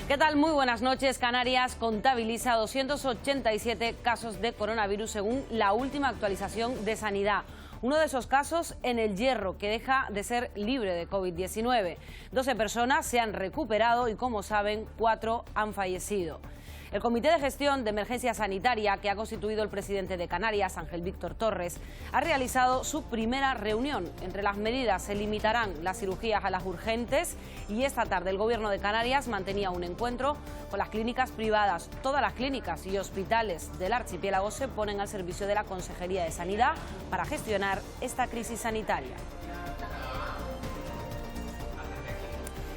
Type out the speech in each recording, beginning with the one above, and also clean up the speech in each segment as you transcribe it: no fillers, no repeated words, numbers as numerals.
¿Qué tal? Muy buenas noches. Canarias contabiliza 287 casos de coronavirus según la última actualización de Sanidad. Uno de esos casos en El Hierro, que deja de ser libre de COVID-19. 12 personas se han recuperado y, como saben, 4 han fallecido. El Comité de Gestión de Emergencia Sanitaria, que ha constituido el presidente de Canarias, Ángel Víctor Torres, ha realizado su primera reunión. Entre las medidas se limitarán las cirugías a las urgentes y esta tarde el Gobierno de Canarias mantenía un encuentro con las clínicas privadas. Todas las clínicas y hospitales del archipiélago se ponen al servicio de la Consejería de Sanidad para gestionar esta crisis sanitaria.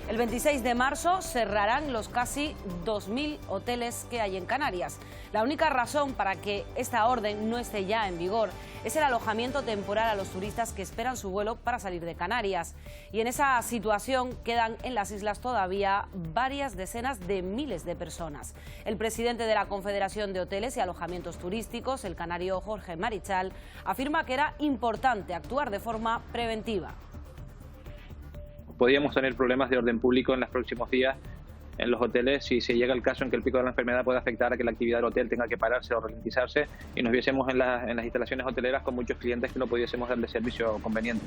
El 26 de marzo cerrarán los casi 2.000 hoteles que hay en Canarias. La única razón para que esta orden no esté ya en vigor es el alojamiento temporal a los turistas que esperan su vuelo para salir de Canarias. Y en esa situación quedan en las islas todavía varias decenas de miles de personas. El presidente de la Confederación de Hoteles y Alojamientos Turísticos, el canario Jorge Marichal, afirma que era importante actuar de forma preventiva. Podríamos tener problemas de orden público en los próximos días en los hoteles si se llega el caso en que el pico de la enfermedad pueda afectar a que la actividad del hotel tenga que pararse o ralentizarse y nos viésemos en las instalaciones hoteleras con muchos clientes que no pudiésemos darle servicio conveniente.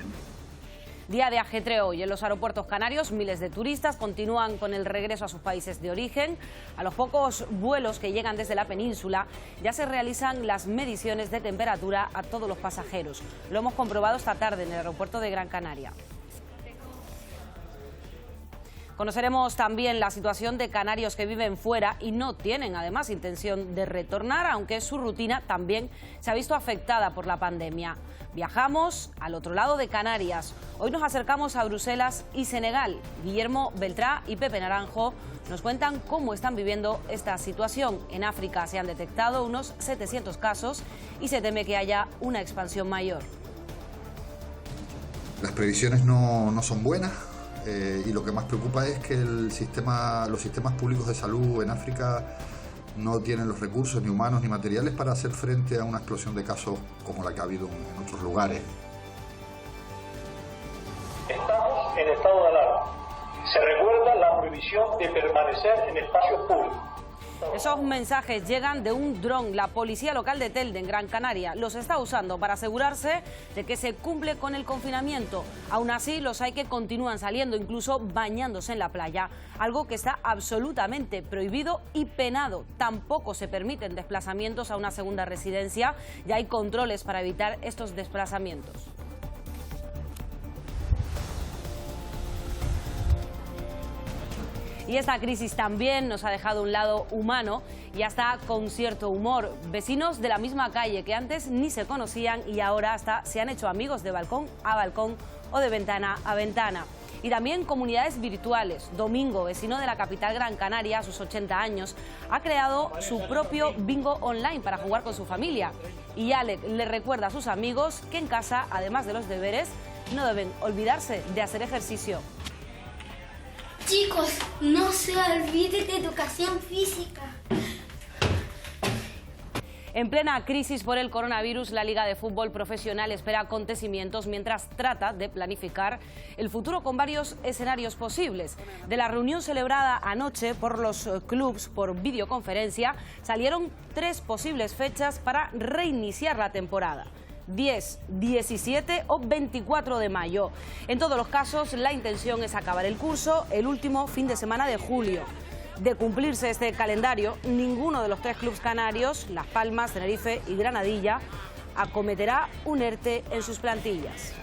Día de ajetreo y en los aeropuertos canarios miles de turistas continúan con el regreso a sus países de origen. A los pocos vuelos que llegan desde la península ya se realizan las mediciones de temperatura a todos los pasajeros. Lo hemos comprobado esta tarde en el aeropuerto de Gran Canaria. Conoceremos también la situación de canarios que viven fuera y no tienen además intención de retornar, aunque su rutina también se ha visto afectada por la pandemia. Viajamos al otro lado de Canarias. Hoy nos acercamos a Bruselas y Senegal. Guillermo Beltrá y Pepe Naranjo nos cuentan cómo están viviendo esta situación. En África se han detectado unos 700 casos y se teme que haya una expansión mayor. Las previsiones no son buenas. Y lo que más preocupa es que los sistemas públicos de salud en África no tienen los recursos ni humanos ni materiales para hacer frente a una explosión de casos como la que ha habido en otros lugares. Estamos en estado de alarma. Se recuerda la prohibición de permanecer en espacios públicos. Esos mensajes llegan de un dron. La policía local de Telde, en Gran Canaria, los está usando para asegurarse de que se cumple con el confinamiento. Aún así, los hay que continúan saliendo, incluso bañándose en la playa, algo que está absolutamente prohibido y penado. Tampoco se permiten desplazamientos a una segunda residencia. Ya hay controles para evitar estos desplazamientos. Y esta crisis también nos ha dejado un lado humano y hasta con cierto humor. Vecinos de la misma calle que antes ni se conocían y ahora hasta se han hecho amigos de balcón a balcón o de ventana a ventana. Y también comunidades virtuales. Domingo, vecino de la capital Gran Canaria, a sus 80 años, ha creado su propio bingo online para jugar con su familia. Y Alec le recuerda a sus amigos que en casa, además de los deberes, no deben olvidarse de hacer ejercicio. Chicos, no se olviden de educación física. En plena crisis por el coronavirus, la Liga de Fútbol Profesional espera acontecimientos mientras trata de planificar el futuro con varios escenarios posibles. De la reunión celebrada anoche por los clubes por videoconferencia, salieron 3 posibles fechas para reiniciar la temporada: 10, 17 o 24 de mayo. En todos los casos, la intención es acabar el curso el último fin de semana de julio. De cumplirse este calendario, ninguno de los 3 clubes canarios, Las Palmas, Tenerife y Granadilla, acometerá un ERTE en sus plantillas.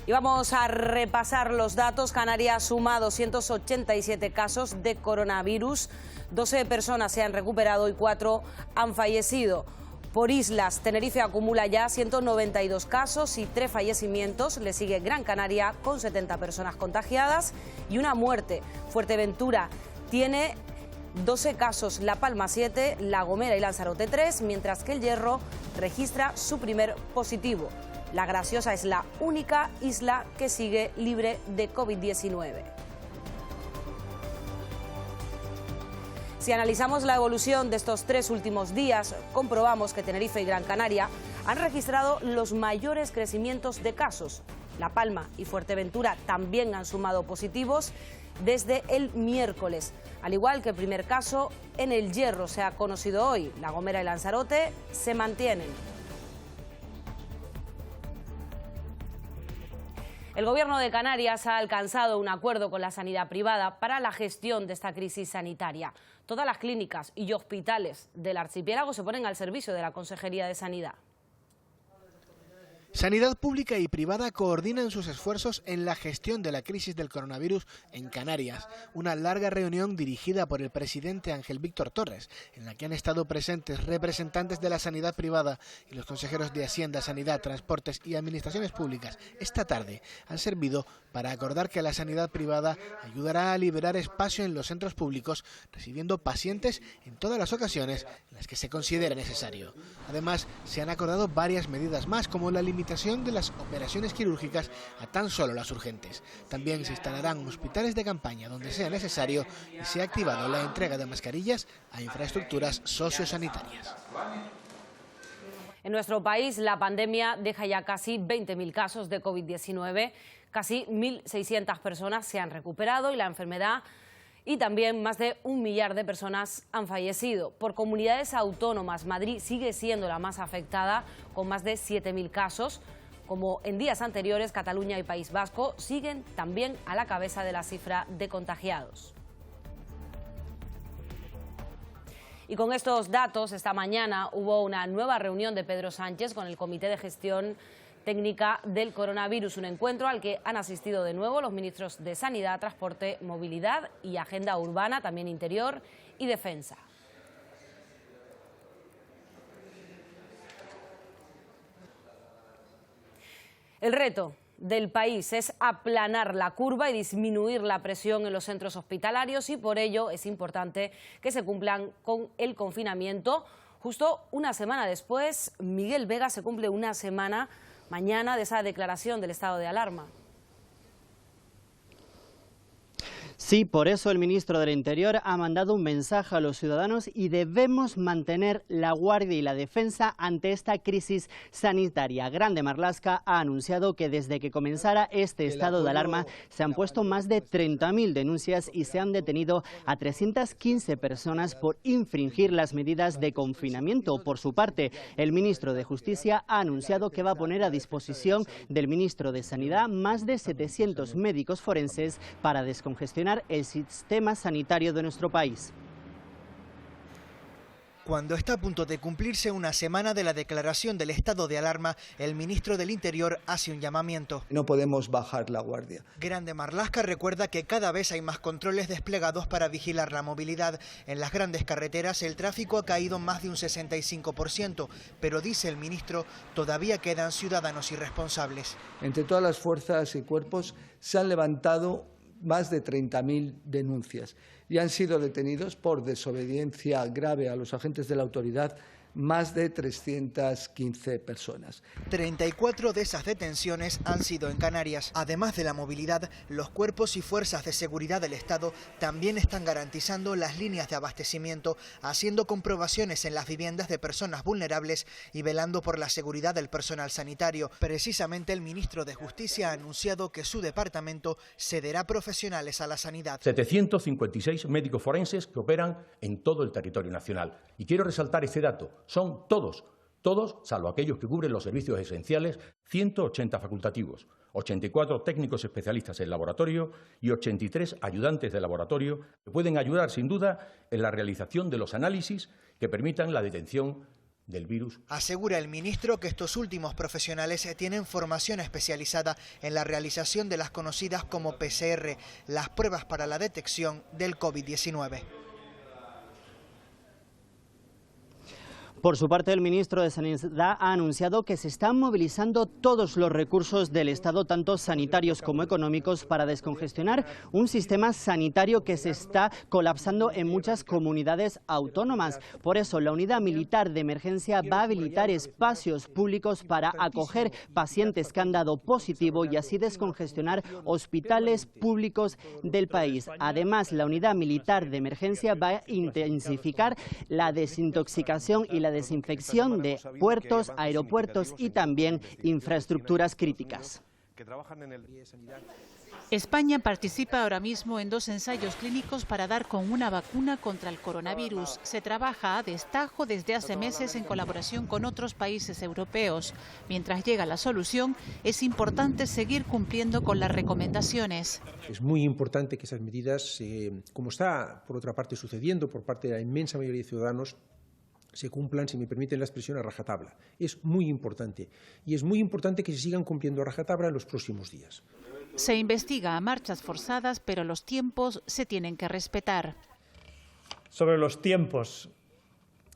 Y vamos a repasar los datos. Canarias suma 287 casos de coronavirus, 12 personas se han recuperado y 4 han fallecido. Por islas, Tenerife acumula ya 192 casos y 3 fallecimientos. Le sigue Gran Canaria con 70 personas contagiadas y una muerte. Fuerteventura tiene 12 casos, La Palma 7, La Gomera y Lanzarote 3, mientras que El Hierro registra su primer positivo. La Graciosa es la única isla que sigue libre de COVID-19. Si analizamos la evolución de estos 3 últimos días, comprobamos que Tenerife y Gran Canaria han registrado los mayores crecimientos de casos. La Palma y Fuerteventura también han sumado positivos desde el miércoles. Al igual que el primer caso, en El Hierro se ha conocido hoy. La Gomera y Lanzarote se mantienen. El Gobierno de Canarias ha alcanzado un acuerdo con la sanidad privada para la gestión de esta crisis sanitaria. Todas las clínicas y hospitales del archipiélago se ponen al servicio de la Consejería de Sanidad. Sanidad pública y privada coordinan sus esfuerzos en la gestión de la crisis del coronavirus en Canarias. Una larga reunión dirigida por el presidente Ángel Víctor Torres, en la que han estado presentes representantes de la sanidad privada y los consejeros de Hacienda, Sanidad, Transportes y Administraciones Públicas. Esta tarde han servido para acordar que la sanidad privada ayudará a liberar espacio en los centros públicos, recibiendo pacientes en todas las ocasiones en las que se considere necesario. Además, se han acordado varias medidas más, como la limitación de las operaciones quirúrgicas a tan solo las urgentes. También se instalarán hospitales de campaña donde sea necesario y se ha activado la entrega de mascarillas a infraestructuras sociosanitarias. En nuestro país, la pandemia deja ya casi 20.000 casos de COVID-19. Casi 1.600 personas se han recuperado y la enfermedad y también más de 1 millar de personas han fallecido. Por comunidades autónomas, Madrid sigue siendo la más afectada, con más de 7.000 casos. Como en días anteriores, Cataluña y País Vasco siguen también a la cabeza de la cifra de contagiados. Y con estos datos, esta mañana hubo una nueva reunión de Pedro Sánchez con el Comité de Gestión Técnica del Coronavirus, un encuentro al que han asistido de nuevo los ministros de Sanidad, Transporte, Movilidad y Agenda Urbana, también Interior y Defensa. El reto del país es aplanar la curva y disminuir la presión en los centros hospitalarios y por ello es importante que se cumplan con el confinamiento. Justo una semana después, Miguel Vega, se cumple una semana mañana de esa declaración del estado de alarma. Sí, por eso el ministro del Interior ha mandado un mensaje a los ciudadanos y debemos mantener la guardia y la defensa ante esta crisis sanitaria. Grande Marlaska ha anunciado que desde que comenzara este estado de alarma se han puesto más de 30.000 denuncias y se han detenido a 315 personas por infringir las medidas de confinamiento. Por su parte, el ministro de Justicia ha anunciado que va a poner a disposición del ministro de Sanidad más de 700 médicos forenses para descongestionar el sistema sanitario de nuestro país. Cuando está a punto de cumplirse una semana de la declaración del estado de alarma, el ministro del Interior hace un llamamiento. No podemos bajar la guardia. Grande Marlaska recuerda que cada vez hay más controles desplegados para vigilar la movilidad. En las grandes carreteras el tráfico ha caído más de un 65%, pero dice el ministro, todavía quedan ciudadanos irresponsables. Entre todas las fuerzas y cuerpos se han levantado más de 30.000 denuncias y han sido detenidos por desobediencia grave a los agentes de la autoridad más de 315 personas. 34 de esas detenciones han sido en Canarias. Además de la movilidad, los cuerpos y fuerzas de seguridad del Estado también están garantizando las líneas de abastecimiento, haciendo comprobaciones en las viviendas de personas vulnerables y velando por la seguridad del personal sanitario. Precisamente el ministro de Justicia ha anunciado que su departamento cederá profesionales a la sanidad. 756 médicos forenses que operan en todo el territorio nacional. Y quiero resaltar este dato. Son todos, salvo aquellos que cubren los servicios esenciales, 180 facultativos, 84 técnicos especialistas en laboratorio y 83 ayudantes de laboratorio que pueden ayudar sin duda en la realización de los análisis que permitan la detención del virus. Asegura el ministro que estos últimos profesionales tienen formación especializada en la realización de las conocidas como PCR, las pruebas para la detección del COVID-19. Por su parte, el ministro de Sanidad ha anunciado que se están movilizando todos los recursos del Estado, tanto sanitarios como económicos, para descongestionar un sistema sanitario que se está colapsando en muchas comunidades autónomas. Por eso, la Unidad Militar de Emergencia va a habilitar espacios públicos para acoger pacientes que han dado positivo y así descongestionar hospitales públicos del país. Además, la Unidad Militar de Emergencia va a intensificar la desintoxicación y la la desinfección de puertos, aeropuertos y también infraestructuras críticas. España participa ahora mismo en 2 ensayos clínicos para dar con una vacuna contra el coronavirus. Se trabaja a destajo desde hace meses en colaboración con otros países europeos. Mientras llega la solución, es importante seguir cumpliendo con las recomendaciones. Es muy importante que esas medidas, como está por otra parte sucediendo por parte de la inmensa mayoría de ciudadanos, se cumplan, si me permiten la expresión, a rajatabla. Es muy importante. Y es muy importante que se sigan cumpliendo a rajatabla en los próximos días. Se investiga a marchas forzadas, pero los tiempos se tienen que respetar. Sobre los tiempos,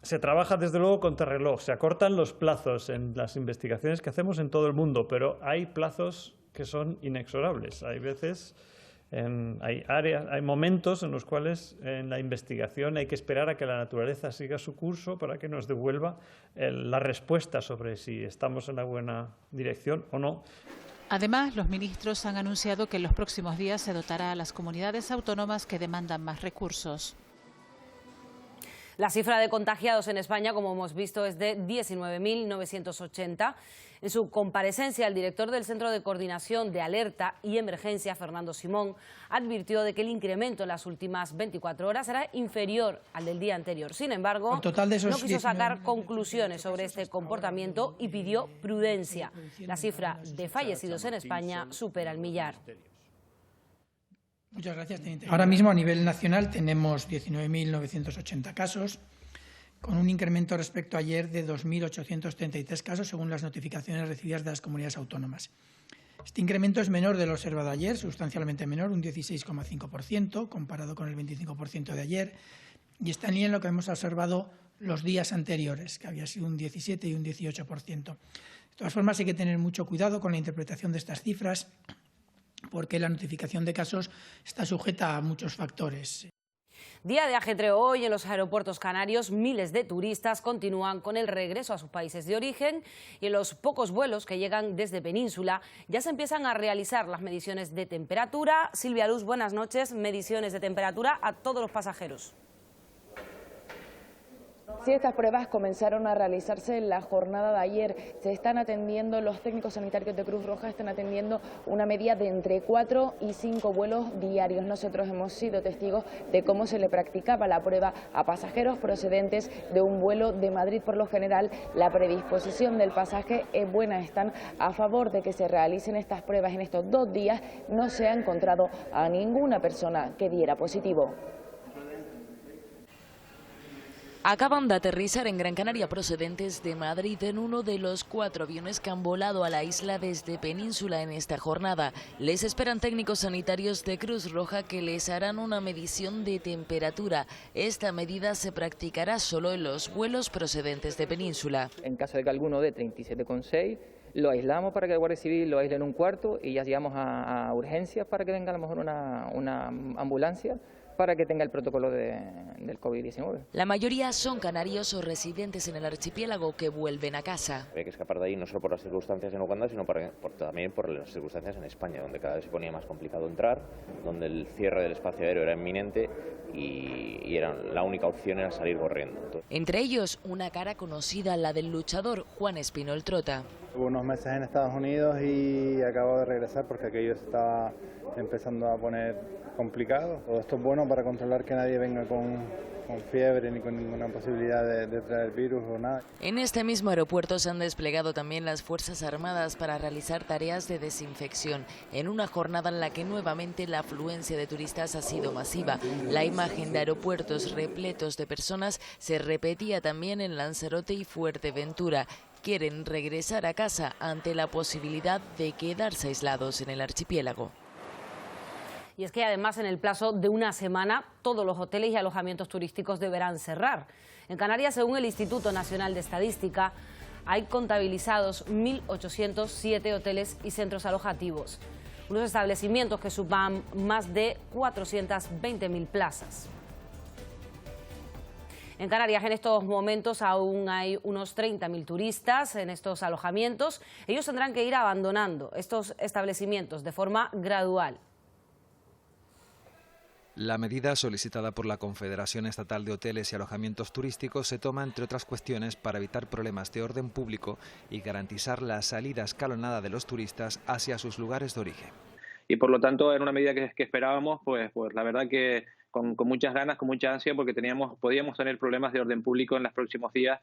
se trabaja desde luego contrarreloj, se acortan los plazos en las investigaciones que hacemos en todo el mundo, pero hay plazos que son inexorables. Hay veces, hay momentos en los cuales en la investigación hay que esperar a que la naturaleza siga su curso para que nos devuelva la respuesta sobre si estamos en la buena dirección o no. Además, los ministros han anunciado que en los próximos días se dotará a las comunidades autónomas que demandan más recursos. La cifra de contagiados en España, como hemos visto, es de 19.980. En su comparecencia, el director del Centro de Coordinación de Alerta y Emergencia, Fernando Simón, advirtió de que el incremento en las últimas 24 horas será inferior al del día anterior. Sin embargo, no quiso sacar conclusiones sobre este comportamiento y pidió prudencia. La cifra de fallecidos en España supera el millar. Muchas gracias, teniente. Ahora mismo a nivel nacional tenemos 19.980 casos, con un incremento respecto a ayer de 2.833 casos, según las notificaciones recibidas de las comunidades autónomas. Este incremento es menor del observado ayer, sustancialmente menor, un 16,5%, comparado con el 25% de ayer, y está en línea en lo que hemos observado los días anteriores, que había sido un 17 y un 18%. De todas formas, hay que tener mucho cuidado con la interpretación de estas cifras, porque la notificación de casos está sujeta a muchos factores. Día de ajetreo hoy en los aeropuertos canarios. Miles de turistas continúan con el regreso a sus países de origen y en los pocos vuelos que llegan desde Península ya se empiezan a realizar las mediciones de temperatura. Silvia Luz, buenas noches. Mediciones de temperatura a todos los pasajeros. Sí, estas pruebas comenzaron a realizarse en la jornada de ayer. Se están atendiendo, los técnicos sanitarios de Cruz Roja están atendiendo una media de entre 4 y 5 vuelos diarios. Nosotros hemos sido testigos de cómo se le practicaba la prueba a pasajeros procedentes de un vuelo de Madrid. Por lo general, la predisposición del pasaje es buena. Están a favor de que se realicen estas pruebas. En estos 2 días no se ha encontrado a ninguna persona que diera positivo. Acaban de aterrizar en Gran Canaria procedentes de Madrid en uno de los 4 aviones que han volado a la isla desde Península en esta jornada. Les esperan técnicos sanitarios de Cruz Roja que les harán una medición de temperatura. Esta medida se practicará solo en los vuelos procedentes de Península. En caso de que alguno dé 37,6, lo aislamos para que el Guardia Civil lo aísle en un cuarto y ya llegamos a urgencias para que venga a lo mejor una ambulancia para que tenga el protocolo del COVID-19. La mayoría son canarios o residentes en el archipiélago que vuelven a casa. Hay que escapar de ahí no solo por las circunstancias en Uganda, sino también por las circunstancias en España, donde cada vez se ponía más complicado entrar, donde el cierre del espacio aéreo era inminente y la única opción era salir corriendo. Entre ellos, una cara conocida, la del luchador Juan Espinol Trota. Hubo unos meses en Estados Unidos y acabo de regresar porque aquello se estaba empezando a poner complicado. Todo esto es bueno para controlar que nadie venga con fiebre ni con ninguna posibilidad de traer virus o nada. En este mismo aeropuerto se han desplegado también las Fuerzas Armadas para realizar tareas de desinfección, en una jornada en la que nuevamente la afluencia de turistas ha sido masiva. La imagen de aeropuertos repletos de personas se repetía también en Lanzarote y Fuerteventura. Quieren regresar a casa ante la posibilidad de quedarse aislados en el archipiélago. Y es que además en el plazo de una semana todos los hoteles y alojamientos turísticos deberán cerrar. En Canarias, según el Instituto Nacional de Estadística, hay contabilizados 1.807 hoteles y centros alojativos, unos establecimientos que suman más de 420.000 plazas. En Canarias en estos momentos aún hay unos 30.000 turistas en estos alojamientos. Ellos tendrán que ir abandonando estos establecimientos de forma gradual. La medida, solicitada por la Confederación Estatal de Hoteles y Alojamientos Turísticos, se toma, entre otras cuestiones, para evitar problemas de orden público y garantizar la salida escalonada de los turistas hacia sus lugares de origen. Y por lo tanto era una medida que esperábamos, pues la verdad que con muchas ganas, con mucha ansia, porque podíamos tener problemas de orden público en los próximos días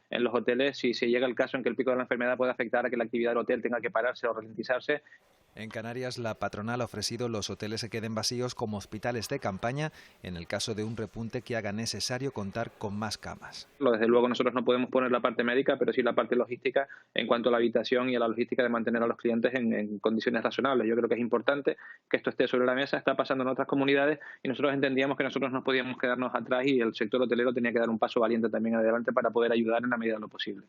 en los hoteles si se llega el caso en que el pico de la enfermedad pueda afectar a que la actividad del hotel tenga que pararse o ralentizarse. En Canarias, la patronal ha ofrecido los hoteles se queden vacíos como hospitales de campaña en el caso de un repunte que haga necesario contar con más camas. Desde luego nosotros no podemos poner la parte médica, pero sí la parte logística en cuanto a la habitación y a la logística de mantener a los clientes en condiciones razonables. Yo creo que es importante que esto esté sobre la mesa, está pasando en otras comunidades y nosotros entendíamos que nosotros no podíamos quedarnos atrás y el sector hotelero tenía que dar un paso valiente también adelante para poder ayudar en la medida de lo posible.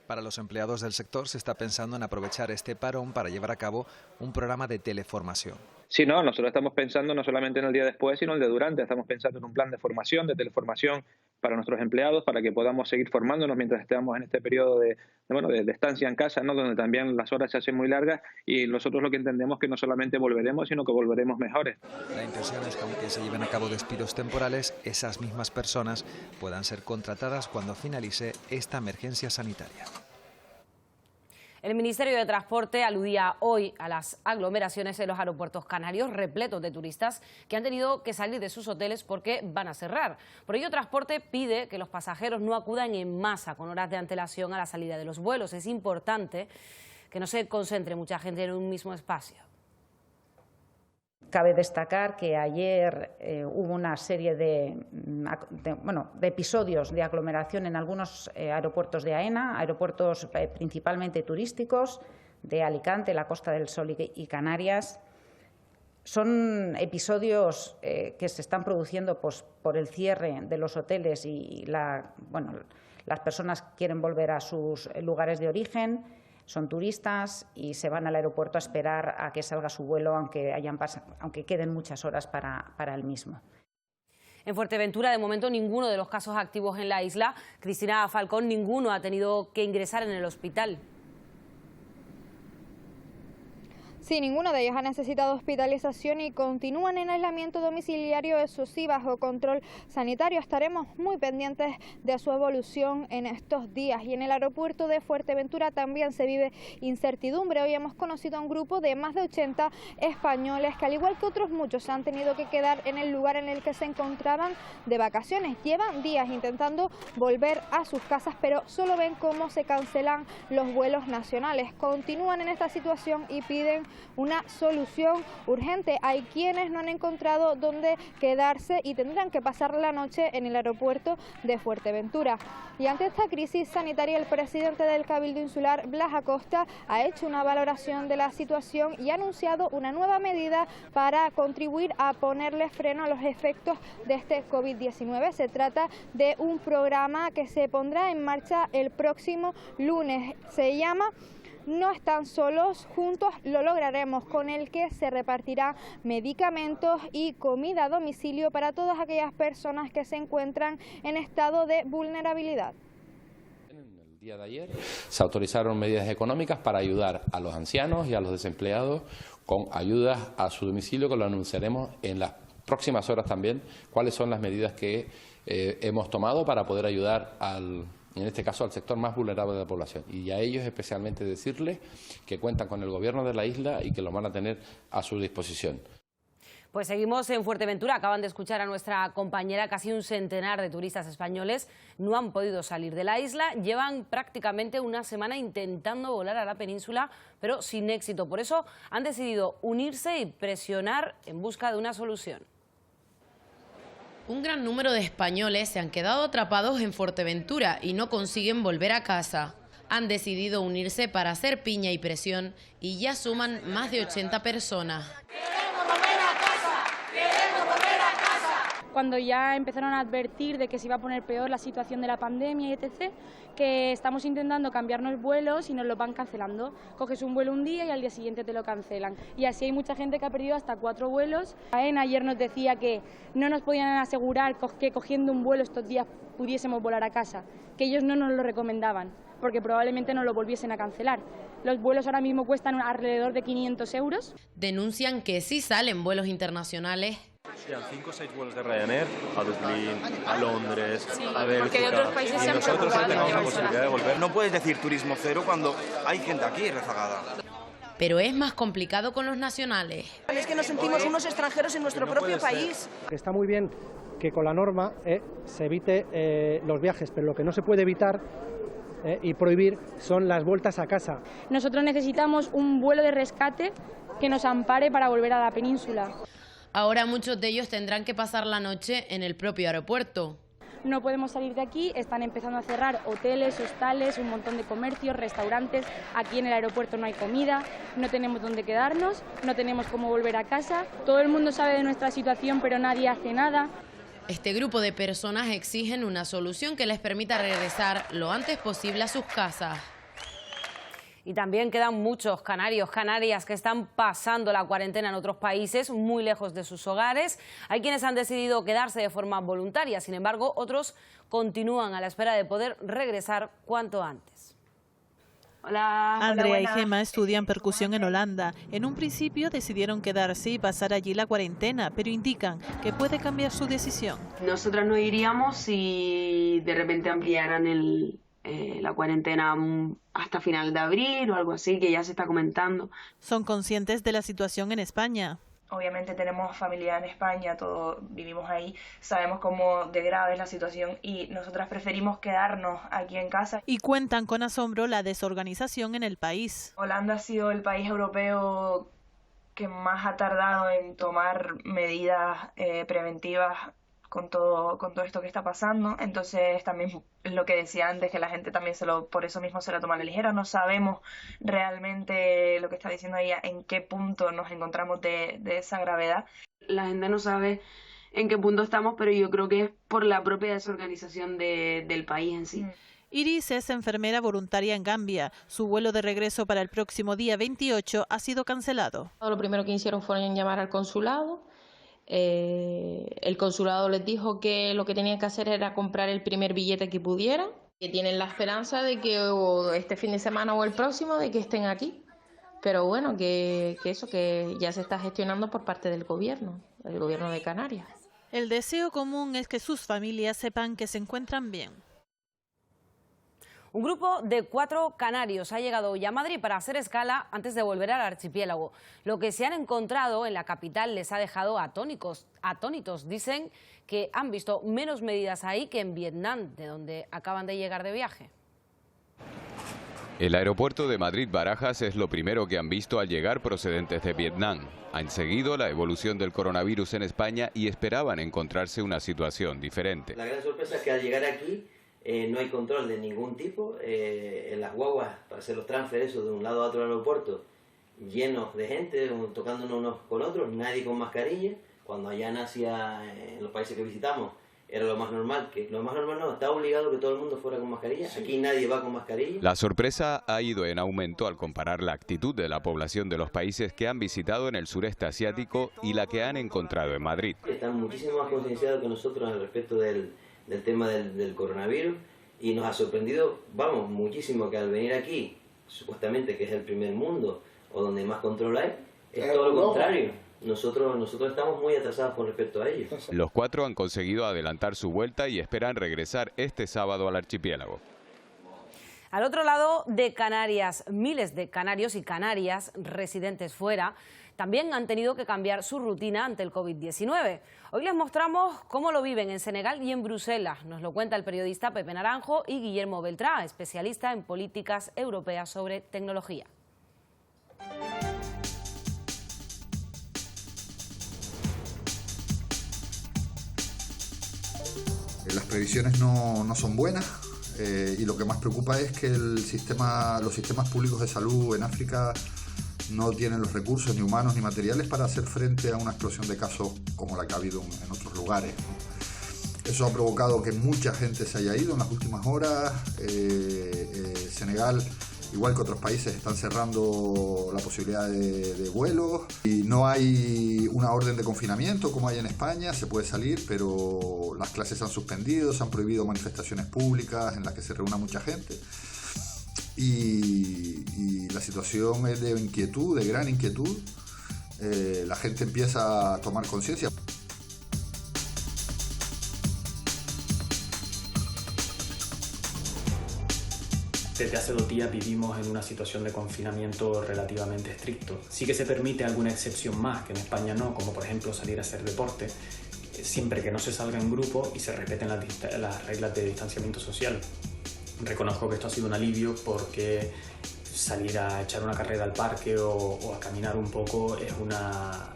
Para los empleados del sector se está pensando en aprovechar este parón para llevar a cabo un programa de teleformación. Sí, no, nosotros estamos pensando no solamente en el día después, sino en el día durante. Estamos pensando en un plan de formación, de teleformación para nuestros empleados, para que podamos seguir formándonos mientras estemos en este periodo de estancia en casa, ¿no? Donde también las horas se hacen muy largas y nosotros lo que entendemos que no solamente volveremos, sino que volveremos mejores. La intención es que aunque se lleven a cabo despidos temporales, esas mismas personas puedan ser contratadas cuando finalice esta emergencia sanitaria. El Ministerio de Transporte aludía hoy a las aglomeraciones en los aeropuertos canarios repletos de turistas que han tenido que salir de sus hoteles porque van a cerrar. Por ello, Transporte pide que los pasajeros no acudan en masa con horas de antelación a la salida de los vuelos. Es importante que no se concentre mucha gente en un mismo espacio. Cabe destacar que ayer hubo una serie de episodios de aglomeración en algunos aeropuertos de AENA, aeropuertos principalmente turísticos de Alicante, la Costa del Sol y Canarias. Son episodios que se están produciendo por el cierre de los hoteles y las personas quieren volver a sus lugares de origen. Son turistas y se van al aeropuerto a esperar a que salga su vuelo, aunque queden muchas horas para el mismo. En Fuerteventura, de momento, ninguno de los casos activos en la isla. Cristina Falcón, ninguno ha tenido que ingresar en el hospital. Sí, ninguno de ellos ha necesitado hospitalización y continúan en aislamiento domiciliario, eso sí, bajo control sanitario. Estaremos muy pendientes de su evolución en estos días. Y en el aeropuerto de Fuerteventura también se vive incertidumbre. Hoy hemos conocido a un grupo de más de 80 españoles que, al igual que otros muchos, se han tenido que quedar en el lugar en el que se encontraban de vacaciones. Llevan días intentando volver a sus casas, pero solo ven cómo se cancelan los vuelos nacionales. Continúan en esta situación y piden una solución urgente. Hay quienes no han encontrado dónde quedarse y tendrán que pasar la noche en el aeropuerto de Fuerteventura. Y ante esta crisis sanitaria, el presidente del Cabildo Insular, Blas Acosta, ha hecho una valoración de la situación y ha anunciado una nueva medida para contribuir a ponerle freno a los efectos de este COVID-19. Se trata de un programa que se pondrá en marcha el próximo lunes. Se llama No están solos, juntos lo lograremos, con el que se repartirá medicamentos y comida a domicilio para todas aquellas personas que se encuentran en estado de vulnerabilidad. El día de ayer se autorizaron medidas económicas para ayudar a los ancianos y a los desempleados con ayudas a su domicilio, que lo anunciaremos en las próximas horas también, cuáles son las medidas que hemos tomado para poder ayudar en este caso al sector más vulnerable de la población, y a ellos especialmente decirles que cuentan con el gobierno de la isla y que lo van a tener a su disposición. Pues seguimos en Fuerteventura. Acaban de escuchar a nuestra compañera. Casi un centenar de turistas españoles no han podido salir de la isla. Llevan prácticamente una semana intentando volar a la península, pero sin éxito. Por eso han decidido unirse y presionar en busca de una solución. Un gran número de españoles se han quedado atrapados en Fuerteventura y no consiguen volver a casa. Han decidido unirse para hacer piña y presión y ya suman más de 80 personas. ¡Queremos volver a casa! ¡Queremos volver a casa! Cuando ya empezaron a advertir de que se iba a poner peor la situación de la pandemia y etc., que estamos intentando cambiarnos vuelos y nos los van cancelando. Coges un vuelo un día y al día siguiente te lo cancelan. Y así hay mucha gente que ha perdido hasta 4 vuelos. AENA ayer nos decía que no nos podían asegurar que cogiendo un vuelo estos días pudiésemos volar a casa, que ellos no nos lo recomendaban, porque probablemente nos lo volviesen a cancelar. Los vuelos ahora mismo cuestan alrededor de 500 euros. Denuncian que sí salen vuelos internacionales, Sean 5 o 6 vuelos de Ryanair a Dublín, a Londres, a Bélgica, porque de otros países se han nosotros no tenemos la preocupado. posibilidad de volver. No puedes decir turismo cero cuando hay gente aquí rezagada. Pero es más complicado con los nacionales. Es que nos sentimos unos extranjeros en nuestro propio país. Está muy bien que con la norma se evite los viajes, pero lo que no se puede evitar y prohibir son las vueltas a casa. Nosotros necesitamos un vuelo de rescate que nos ampare para volver a la península. Ahora muchos de ellos tendrán que pasar la noche en el propio aeropuerto. No podemos salir de aquí, están empezando a cerrar hoteles, hostales, un montón de comercios, restaurantes. Aquí en el aeropuerto no hay comida, no tenemos dónde quedarnos, no tenemos cómo volver a casa. Todo el mundo sabe de nuestra situación, pero nadie hace nada. Este grupo de personas exigen una solución que les permita regresar lo antes posible a sus casas. Y también quedan muchos canarios, canarias que están pasando la cuarentena en otros países, muy lejos de sus hogares. Hay quienes han decidido quedarse de forma voluntaria, sin embargo, otros continúan a la espera de poder regresar cuanto antes. Hola. Andrea y Gemma estudian percusión en Holanda. En un principio decidieron quedarse y pasar allí la cuarentena, pero indican que puede cambiar su decisión. Nosotras no iríamos si de repente ampliaran la cuarentena hasta final de abril o algo así, que ya se está comentando. Son conscientes de la situación en España. Obviamente tenemos familia en España, todos vivimos ahí, sabemos cómo de grave es la situación y nosotras preferimos quedarnos aquí en casa. Y cuentan con asombro la desorganización en el país. Holanda ha sido el país europeo que más ha tardado en tomar medidas preventivas con todo esto que está pasando. Entonces también lo que decía antes, que la gente también por eso mismo se lo toma a la ligera. No sabemos realmente lo que está diciendo ella, en qué punto nos encontramos de esa gravedad. La gente no sabe en qué punto estamos, pero yo creo que es por la propia desorganización del país en sí. Iris es enfermera voluntaria en Gambia. Su vuelo de regreso para el próximo día 28 ha sido cancelado. Lo primero que hicieron fue llamar al consulado. El consulado les dijo que lo que tenían que hacer era comprar el primer billete que pudieran, que tienen la esperanza de que o este fin de semana o el próximo de que estén aquí, pero bueno, que ya se está gestionando por parte del gobierno de Canarias. El deseo común es que sus familias sepan que se encuentran bien. Un grupo de 4 canarios ha llegado hoy a Madrid para hacer escala antes de volver al archipiélago. Lo que se han encontrado en la capital les ha dejado atónitos. Dicen que han visto menos medidas ahí que en Vietnam, de donde acaban de llegar de viaje. El aeropuerto de Madrid-Barajas es lo primero que han visto al llegar procedentes de Vietnam. Han seguido la evolución del coronavirus en España y esperaban encontrarse una situación diferente. La gran sorpresa es que al llegar aquí no hay control de ningún tipo. En las guaguas, para hacer los transferes de un lado a otro del aeropuerto, llenos de gente, tocándonos unos con otros, nadie con mascarilla. Cuando allá en Asia, en los países que visitamos, era lo más normal, está obligado que todo el mundo fuera con mascarilla. Aquí nadie va con mascarilla. La sorpresa ha ido en aumento al comparar la actitud de la población de los países que han visitado en el sureste asiático y la que han encontrado en Madrid. Están muchísimo más concienciados que nosotros al respecto del tema del coronavirus, y nos ha sorprendido, muchísimo, que al venir aquí, supuestamente que es el primer mundo o donde más control hay, es todo lo contrario. Nosotros estamos muy atrasados con respecto a ellos. Los 4 han conseguido adelantar su vuelta y esperan regresar este sábado al archipiélago. Al otro lado de Canarias, miles de canarios y canarias residentes fuera también han tenido que cambiar su rutina ante el COVID-19. Hoy les mostramos cómo lo viven en Senegal y en Bruselas. Nos lo cuenta el periodista Pepe Naranjo y Guillermo Beltrá, especialista en políticas europeas sobre tecnología. Las previsiones no son buenas y lo que más preocupa es que los sistemas públicos de salud en África no tienen los recursos ni humanos ni materiales para hacer frente a una explosión de casos como la que ha habido en otros lugares, ¿no? Eso ha provocado que mucha gente se haya ido en las últimas horas. Senegal, igual que otros países, están cerrando la posibilidad de vuelos y no hay una orden de confinamiento como hay en España. Se puede salir, pero las clases se han suspendido, se han prohibido manifestaciones públicas en las que se reúna mucha gente. Y la situación es de inquietud, de gran inquietud. La gente empieza a tomar conciencia. Desde hace 2 días vivimos en una situación de confinamiento relativamente estricto. Sí que se permite alguna excepción más, que en España no, como por ejemplo salir a hacer deporte, siempre que no se salga en grupo y se respeten las reglas de distanciamiento social. Reconozco que esto ha sido un alivio porque salir a echar una carrera al parque o a caminar un poco es una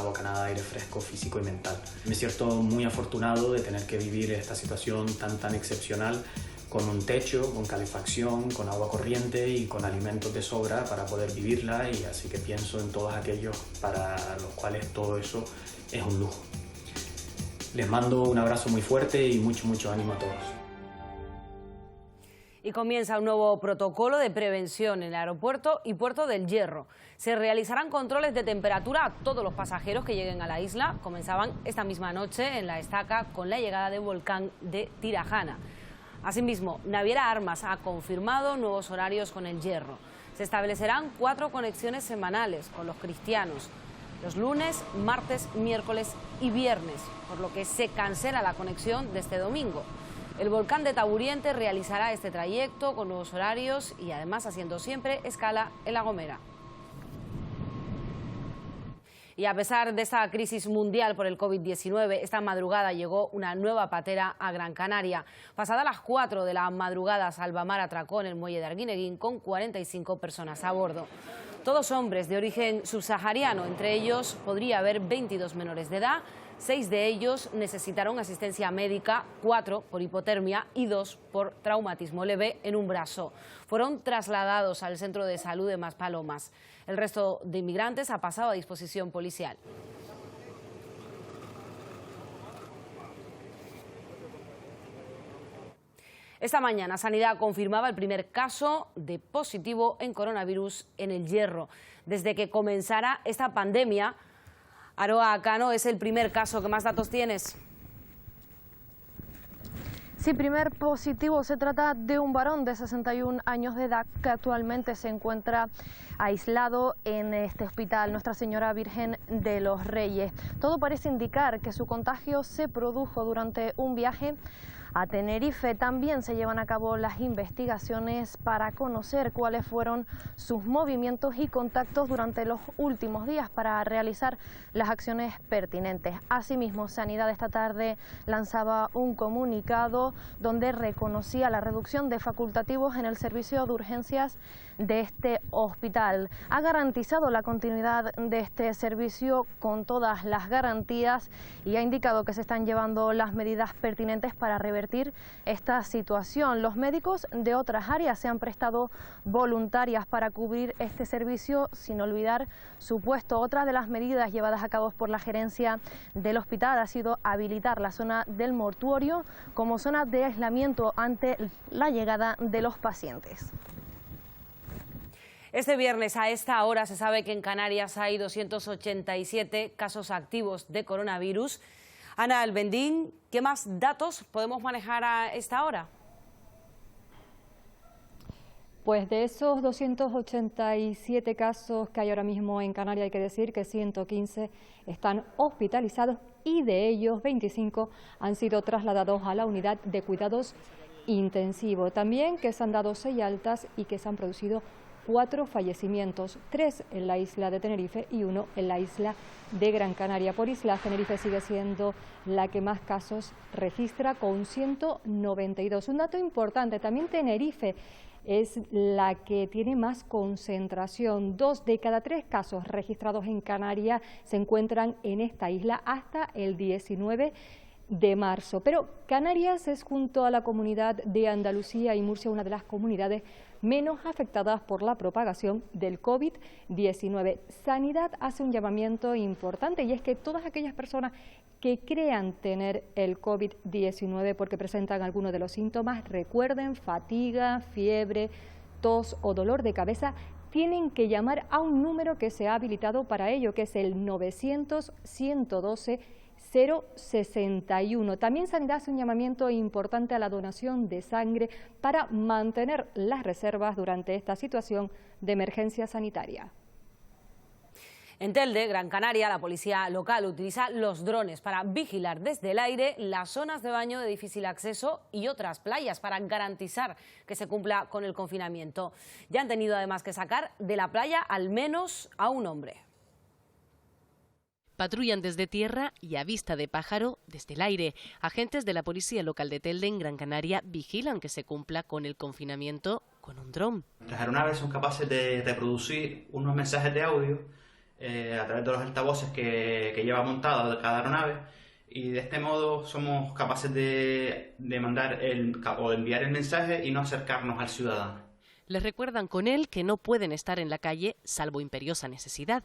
bocanada de aire fresco físico y mental. Me siento muy afortunado de tener que vivir esta situación tan excepcional con un techo, con calefacción, con agua corriente y con alimentos de sobra para poder vivirla, y así que pienso en todos aquellos para los cuales todo eso es un lujo. Les mando un abrazo muy fuerte y mucho ánimo a todos. Y comienza un nuevo protocolo de prevención en el aeropuerto y Puerto del Hierro. Se realizarán controles de temperatura a todos los pasajeros que lleguen a la isla. Comenzaban esta misma noche en la Estaca con la llegada del volcán de Tirajana. Asimismo, Naviera Armas ha confirmado nuevos horarios con el Hierro. Se establecerán 4 conexiones semanales con los cristianos, los lunes, martes, miércoles y viernes, por lo que se cancela la conexión de este domingo. El volcán de Taburiente realizará este trayecto con nuevos horarios y además haciendo siempre escala en La Gomera. Y a pesar de esta crisis mundial por el COVID-19, esta madrugada llegó una nueva patera a Gran Canaria. Pasada las 4 de la madrugada, Salvamar atracó en el muelle de Arguineguín con 45 personas a bordo. Todos hombres de origen subsahariano, entre ellos podría haber 22 menores de edad. 6 de ellos necesitaron asistencia médica, 4 por hipotermia y 2 por traumatismo leve en un brazo. Fueron trasladados al centro de salud de Maspalomas. El resto de inmigrantes ha pasado a disposición policial. Esta mañana Sanidad confirmaba el primer caso de positivo en coronavirus en el Hierro. Desde que comenzara esta pandemia, Aroa Cano, es el primer caso. ¿Qué más datos tienes? Sí, primer positivo. Se trata de un varón de 61 años de edad que actualmente se encuentra aislado en este hospital Nuestra Señora Virgen de los Reyes. Todo parece indicar que su contagio se produjo durante un viaje a Tenerife. También se llevan a cabo las investigaciones para conocer cuáles fueron sus movimientos y contactos durante los últimos días para realizar las acciones pertinentes. Asimismo, Sanidad esta tarde lanzaba un comunicado donde reconocía la reducción de facultativos en el servicio de urgencias de este hospital. Ha garantizado la continuidad de este servicio con todas las garantías y ha indicado que se están llevando las medidas pertinentes para revertir esta situación. Los médicos de otras áreas se han prestado voluntarias para cubrir este servicio sin olvidar su puesto. Otra de las medidas llevadas a cabo por la gerencia del hospital ha sido habilitar la zona del mortuorio como zona de aislamiento ante la llegada de los pacientes. Este viernes a esta hora se sabe que en Canarias hay 287 casos activos de coronavirus. Ana Albendín, ¿qué más datos podemos manejar a esta hora? Pues de esos 287 casos que hay ahora mismo en Canarias, hay que decir que 115 están hospitalizados y de ellos 25 han sido trasladados a la unidad de cuidados intensivos. También que se han dado 6 altas y que se han producido 4 fallecimientos, 3 en la isla de Tenerife y 1 en la isla de Gran Canaria. Por isla, Tenerife sigue siendo la que más casos registra con 192. Un dato importante, también Tenerife es la que tiene más concentración. 2 de cada 3 casos registrados en Canarias se encuentran en esta isla hasta el 19 de marzo. Pero Canarias es, junto a la comunidad de Andalucía y Murcia, una de las comunidades menos afectadas por la propagación del COVID-19. Sanidad hace un llamamiento importante y es que todas aquellas personas que crean tener el COVID-19 porque presentan alguno de los síntomas, recuerden, fatiga, fiebre, tos o dolor de cabeza, tienen que llamar a un número que se ha habilitado para ello, que es el 900-112-061. También Sanidad hace un llamamiento importante a la donación de sangre para mantener las reservas durante esta situación de emergencia sanitaria. En Telde, Gran Canaria, la policía local utiliza los drones para vigilar desde el aire las zonas de baño de difícil acceso y otras playas para garantizar que se cumpla con el confinamiento. Ya han tenido además que sacar de la playa al menos a un hombre. Patrullan desde tierra y a vista de pájaro desde el aire. Agentes de la policía local de Telde, en Gran Canaria, vigilan que se cumpla con el confinamiento con un dron. Las aeronaves son capaces de reproducir unos mensajes de audio a través de los altavoces que lleva montado cada aeronave, y de este modo somos capaces de mandar o de enviar el mensaje y no acercarnos al ciudadano. Les recuerdan con él que no pueden estar en la calle salvo imperiosa necesidad.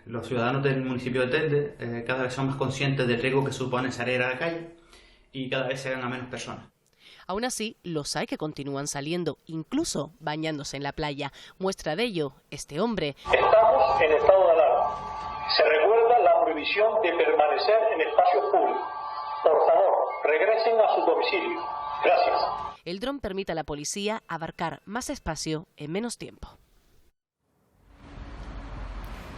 Los ciudadanos del municipio de Telde cada vez son más conscientes del riesgo que supone salir a la calle y cada vez se ven a menos personas. Aún así, los hay que continúan saliendo, incluso bañándose en la playa. Muestra de ello este hombre. Estamos en estado de alarma. Se recuerda la prohibición de permanecer en espacios públicos. Por favor, regresen a su domicilio. Gracias. El dron permite a la policía abarcar más espacio en menos tiempo.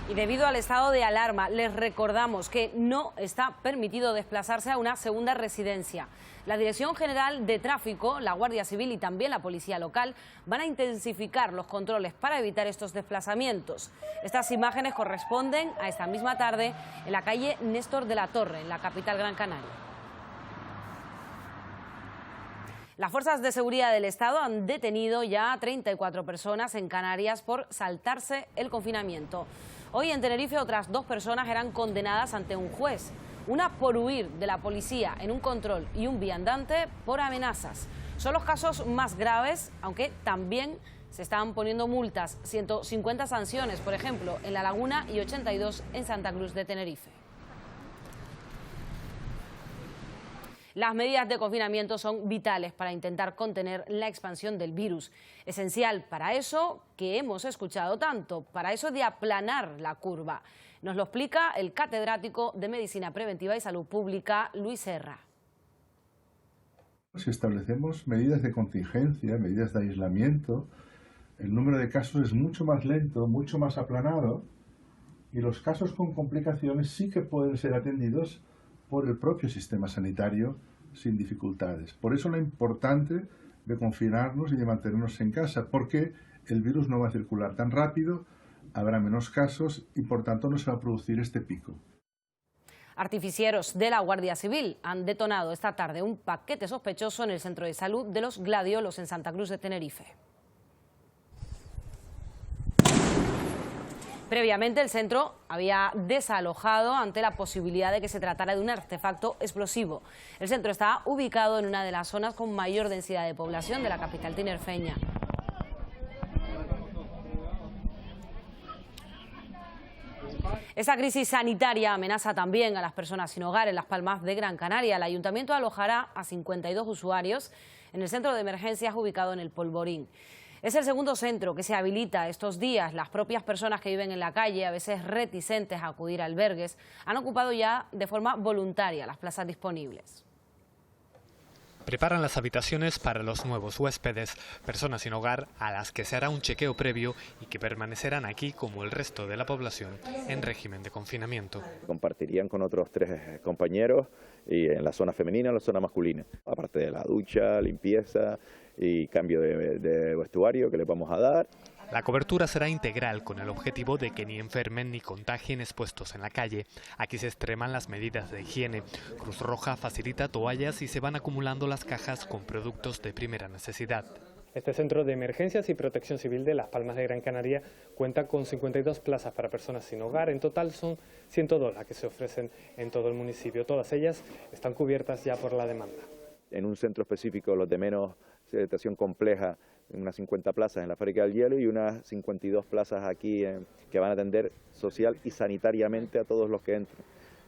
Y debido al estado de alarma, les recordamos que no está permitido desplazarse a una segunda residencia. La Dirección General de Tráfico, la Guardia Civil y también la Policía Local van a intensificar los controles para evitar estos desplazamientos. Estas imágenes corresponden a esta misma tarde en la calle Néstor de la Torre, en la capital Gran Canaria. Las fuerzas de seguridad del Estado han detenido ya a 34 personas en Canarias por saltarse el confinamiento. Hoy en Tenerife otras 2 personas eran condenadas ante un juez. Una por huir de la policía en un control y un viandante por amenazas. Son los casos más graves, aunque también se están poniendo multas. 150 sanciones, por ejemplo, en La Laguna y 82 en Santa Cruz de Tenerife. Las medidas de confinamiento son vitales para intentar contener la expansión del virus. Esencial para eso que hemos escuchado tanto, para eso de aplanar la curva. Nos lo explica el catedrático de Medicina Preventiva y Salud Pública, Luis Serra. Si establecemos medidas de contingencia, medidas de aislamiento, el número de casos es mucho más lento, mucho más aplanado, y los casos con complicaciones sí que pueden ser atendidos por el propio sistema sanitario sin dificultades. Por eso lo importante de confinarnos y de mantenernos en casa, porque el virus no va a circular tan rápido, habrá menos casos y por tanto no se va a producir este pico. Artificieros de la Guardia Civil han detonado esta tarde un paquete sospechoso en el centro de salud de los Gladiolos en Santa Cruz de Tenerife. Previamente el centro había desalojado ante la posibilidad de que se tratara de un artefacto explosivo. El centro está ubicado en una de las zonas con mayor densidad de población de la capital tinerfeña. Esta crisis sanitaria amenaza también a las personas sin hogar en Las Palmas de Gran Canaria. El ayuntamiento alojará a 52 usuarios en el centro de emergencias ubicado en el Polvorín. Es el segundo centro que se habilita estos días. Las propias personas que viven en la calle, a veces reticentes a acudir a albergues, han ocupado ya de forma voluntaria las plazas disponibles. Preparan las habitaciones para los nuevos huéspedes, personas sin hogar a las que se hará un chequeo previo y que permanecerán aquí como el resto de la población en régimen de confinamiento. Compartirían con otros 3 compañeros y en la zona femenina y en la zona masculina, aparte de la ducha, limpieza y cambio de vestuario que les vamos a dar. La cobertura será integral con el objetivo de que ni enfermen ni contagien expuestos en la calle. Aquí se extreman las medidas de higiene. Cruz Roja facilita toallas y se van acumulando las cajas con productos de primera necesidad. Este centro de emergencias y protección civil de Las Palmas de Gran Canaria cuenta con 52 plazas para personas sin hogar. En total son 102 las que se ofrecen en todo el municipio. Todas ellas están cubiertas ya por la demanda. En un centro específico, los de menos sedentación compleja, unas 50 plazas en la Fábrica del Hielo y unas 52 plazas aquí que van a atender social y sanitariamente a todos los que entren.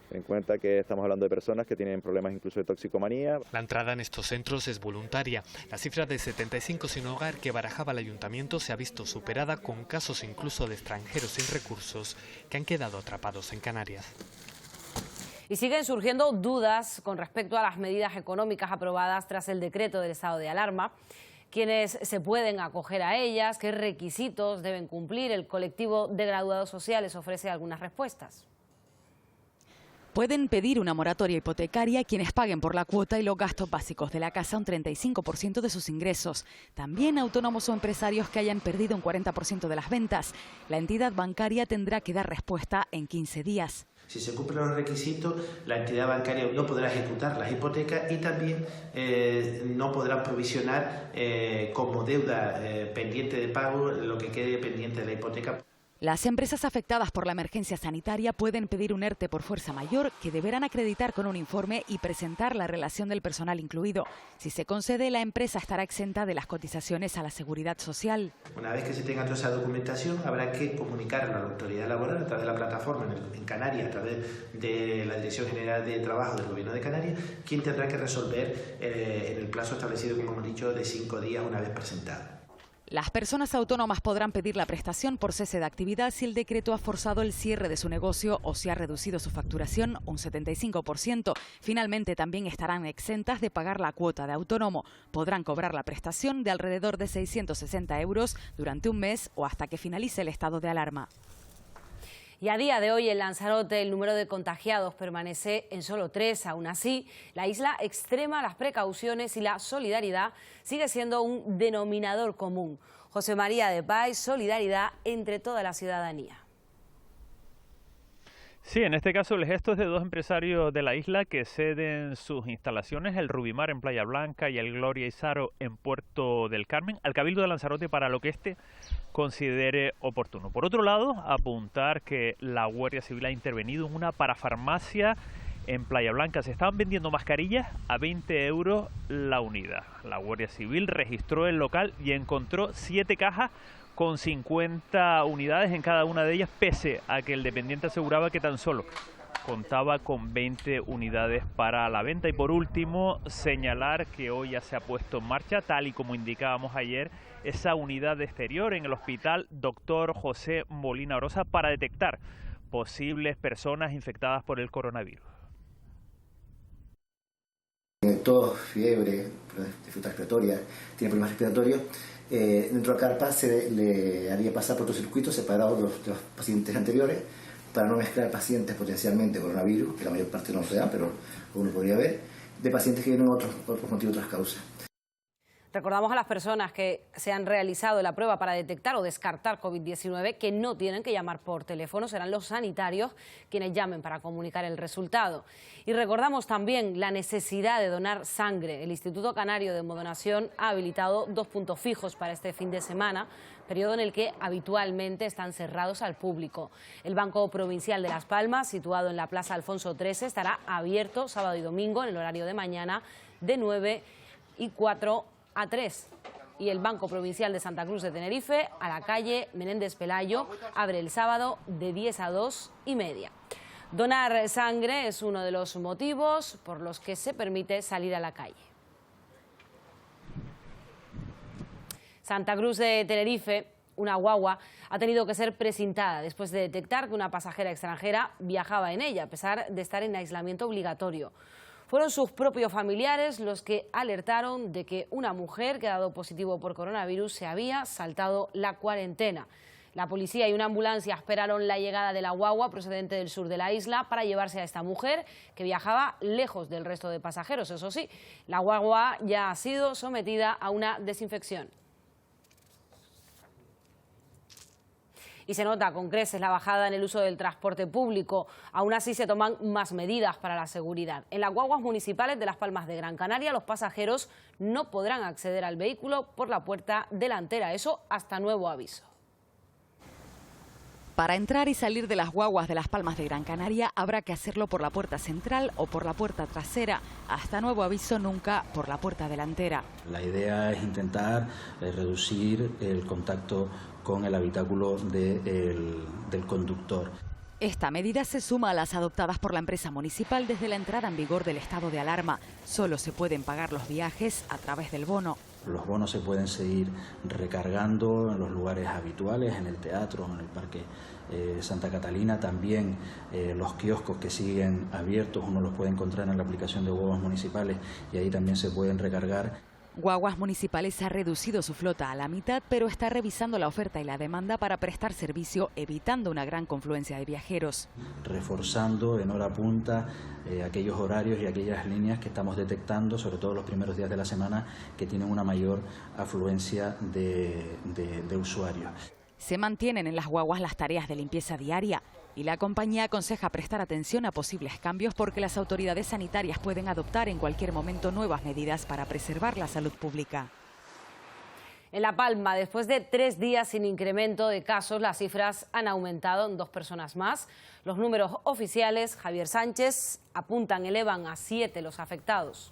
Ten en cuenta que estamos hablando de personas que tienen problemas incluso de toxicomanía. La entrada en estos centros es voluntaria. La cifra de 75 sin hogar que barajaba el ayuntamiento se ha visto superada con casos incluso de extranjeros sin recursos que han quedado atrapados en Canarias. Y siguen surgiendo dudas con respecto a las medidas económicas aprobadas tras el decreto del estado de alarma. quiénes se pueden acoger a ellas, qué requisitos deben cumplir. El colectivo de graduados sociales ofrece algunas respuestas. Pueden pedir una moratoria hipotecaria quienes paguen por la cuota y los gastos básicos de la casa un 35% de sus ingresos. También autónomos o empresarios que hayan perdido un 40% de las ventas. La entidad bancaria tendrá que dar respuesta en 15 días. Si se cumplen los requisitos, la entidad bancaria no podrá ejecutar las hipotecas y también no podrán provisionar como deuda pendiente de pago lo que quede pendiente de la hipoteca. Las empresas afectadas por la emergencia sanitaria pueden pedir un ERTE por fuerza mayor que deberán acreditar con un informe y presentar la relación del personal incluido. Si se concede, la empresa estará exenta de las cotizaciones a la Seguridad Social. Una vez que se tenga toda esa documentación, habrá que comunicarlo a la autoridad laboral a través de la plataforma en Canarias, a través de la Dirección General de Trabajo del Gobierno de Canarias, quien tendrá que resolver en el plazo establecido, como hemos dicho, de 5 días una vez presentado. Las personas autónomas podrán pedir la prestación por cese de actividad si el decreto ha forzado el cierre de su negocio o si ha reducido su facturación un 75%. Finalmente, también estarán exentas de pagar la cuota de autónomo. Podrán cobrar la prestación de alrededor de 660 euros durante un mes o hasta que finalice el estado de alarma. Y a día de hoy en Lanzarote el número de contagiados permanece en solo 3. Aún así, la isla extrema las precauciones y la solidaridad sigue siendo un denominador común. José María de Paz, solidaridad entre toda la ciudadanía. Sí, en este caso el gesto es de 2 empresarios de la isla que ceden sus instalaciones, el Rubimar en Playa Blanca y el Gloria y Saro en Puerto del Carmen, al Cabildo de Lanzarote para lo que éste considere oportuno. Por otro lado, apuntar que la Guardia Civil ha intervenido en una parafarmacia en Playa Blanca. Se estaban vendiendo mascarillas a 20 euros la unidad. La Guardia Civil registró el local y encontró 7 cajas con 50 unidades en cada una de ellas, pese a que el dependiente aseguraba que tan solo contaba con 20 unidades para la venta. Y por último, señalar que hoy ya se ha puesto en marcha, tal y como indicábamos ayer, esa unidad de exterior en el Hospital Dr. José Molina Orosa para detectar posibles personas infectadas por el coronavirus. Tiene tos, fiebre, dificultad respiratoria, tiene problemas respiratorios. Dentro de la carpa se le haría pasar por otro circuito separado de los pacientes anteriores para no mezclar pacientes potencialmente coronavirus, que la mayor parte no se da, pero uno podría ver, de pacientes que vienen por otros motivos, otras causas. Recordamos a las personas que se han realizado la prueba para detectar o descartar COVID-19 que no tienen que llamar por teléfono, serán los sanitarios quienes llamen para comunicar el resultado. Y recordamos también la necesidad de donar sangre. El Instituto Canario de Hemodonación ha habilitado 2 puntos fijos para este fin de semana, periodo en el que habitualmente están cerrados al público. El Banco Provincial de Las Palmas, situado en la Plaza Alfonso XIII, estará abierto sábado y domingo en el horario de mañana de 9 y 4 a 3. Y el Banco Provincial de Santa Cruz de Tenerife, a la calle Menéndez Pelayo, abre el sábado de 10 a 2 y media. Donar sangre es uno de los motivos por los que se permite salir a la calle. Santa Cruz de Tenerife, una guagua, ha tenido que ser precintada después de detectar que una pasajera extranjera viajaba en ella, a pesar de estar en aislamiento obligatorio. Fueron sus propios familiares los que alertaron de que una mujer que ha dado positivo por coronavirus se había saltado la cuarentena. La policía y una ambulancia esperaron la llegada de la guagua procedente del sur de la isla para llevarse a esta mujer que viajaba lejos del resto de pasajeros. Eso sí, la guagua ya ha sido sometida a una desinfección. Y se nota con creces la bajada en el uso del transporte público. Aún así se toman más medidas para la seguridad. En las guaguas municipales de Las Palmas de Gran Canaria los pasajeros no podrán acceder al vehículo por la puerta delantera. Eso hasta nuevo aviso. Para entrar y salir de las guaguas de Las Palmas de Gran Canaria habrá que hacerlo por la puerta central o por la puerta trasera. Hasta nuevo aviso, nunca por la puerta delantera. La idea es intentar reducir el contacto con el habitáculo del conductor. Esta medida se suma a las adoptadas por la empresa municipal desde la entrada en vigor del estado de alarma. Solo se pueden pagar los viajes a través del bono. Los bonos se pueden seguir recargando en los lugares habituales, en el teatro, en el Parque Santa Catalina. También los kioscos que siguen abiertos, uno los puede encontrar en la aplicación de Guaguas Municipales y ahí también se pueden recargar. Guaguas Municipales ha reducido su flota a la mitad, pero está revisando la oferta y la demanda para prestar servicio, evitando una gran confluencia de viajeros. Reforzando en hora punta aquellos horarios y aquellas líneas que estamos detectando, sobre todo los primeros días de la semana, que tienen una mayor afluencia de usuarios. Se mantienen en las guaguas las tareas de limpieza diaria y la compañía aconseja prestar atención a posibles cambios porque las autoridades sanitarias pueden adoptar en cualquier momento nuevas medidas para preservar la salud pública. En La Palma, después de 3 días sin incremento de casos, las cifras han aumentado en 2 personas más. Los números oficiales, Javier Sánchez, elevan a 7 los afectados.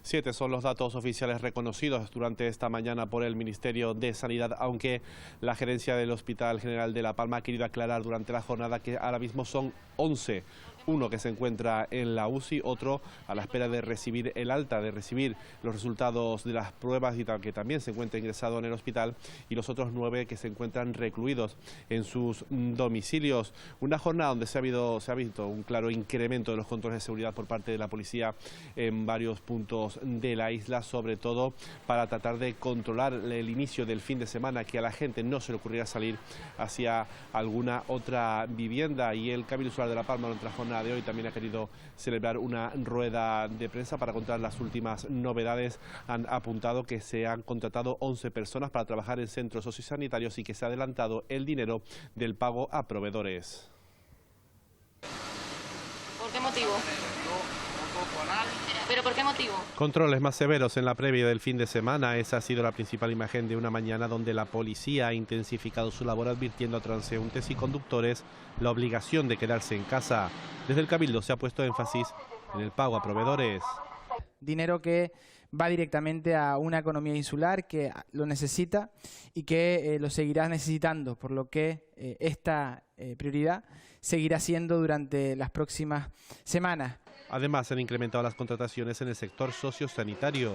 7 son los datos oficiales reconocidos durante esta mañana por el Ministerio de Sanidad, aunque la gerencia del Hospital General de La Palma ha querido aclarar durante la jornada que ahora mismo son 11. Uno que se encuentra en la UCI, otro a la espera de recibir el alta, de recibir los resultados de las pruebas y que también se encuentra ingresado en el hospital, y los otros 9 que se encuentran recluidos en sus domicilios. Una jornada donde se ha visto un claro incremento de los controles de seguridad por parte de la policía en varios puntos de la isla, sobre todo para tratar de controlar el inicio del fin de semana, que a la gente no se le ocurriera salir hacia alguna otra vivienda. Y el Cabildo Insular de La Palma, en otra jornada de hoy, también ha querido celebrar una rueda de prensa para contar las últimas novedades. Han apuntado que se han contratado 11 personas para trabajar en centros sociosanitarios y que se ha adelantado el dinero del pago a proveedores. ¿Por qué motivo? ¿Pero por qué motivo? Controles más severos en la previa del fin de semana. Esa ha sido la principal imagen de una mañana donde la policía ha intensificado su labor advirtiendo a transeúntes y conductores la obligación de quedarse en casa. Desde el Cabildo se ha puesto énfasis en el pago a proveedores. Dinero que va directamente a una economía insular que lo necesita y que lo seguirá necesitando, por lo que esta prioridad seguirá siendo durante las próximas semanas. Además, se han incrementado las contrataciones en el sector sociosanitario.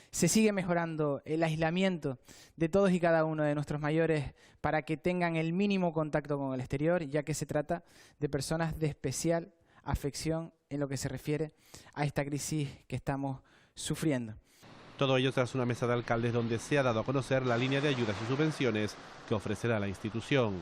Se sigue mejorando el aislamiento de todos y cada uno de nuestros mayores para que tengan el mínimo contacto con el exterior, ya que se trata de personas de especial afección en lo que se refiere a esta crisis que estamos sufriendo. Todo ello tras una mesa de alcaldes donde se ha dado a conocer la línea de ayudas y subvenciones que ofrecerá la institución.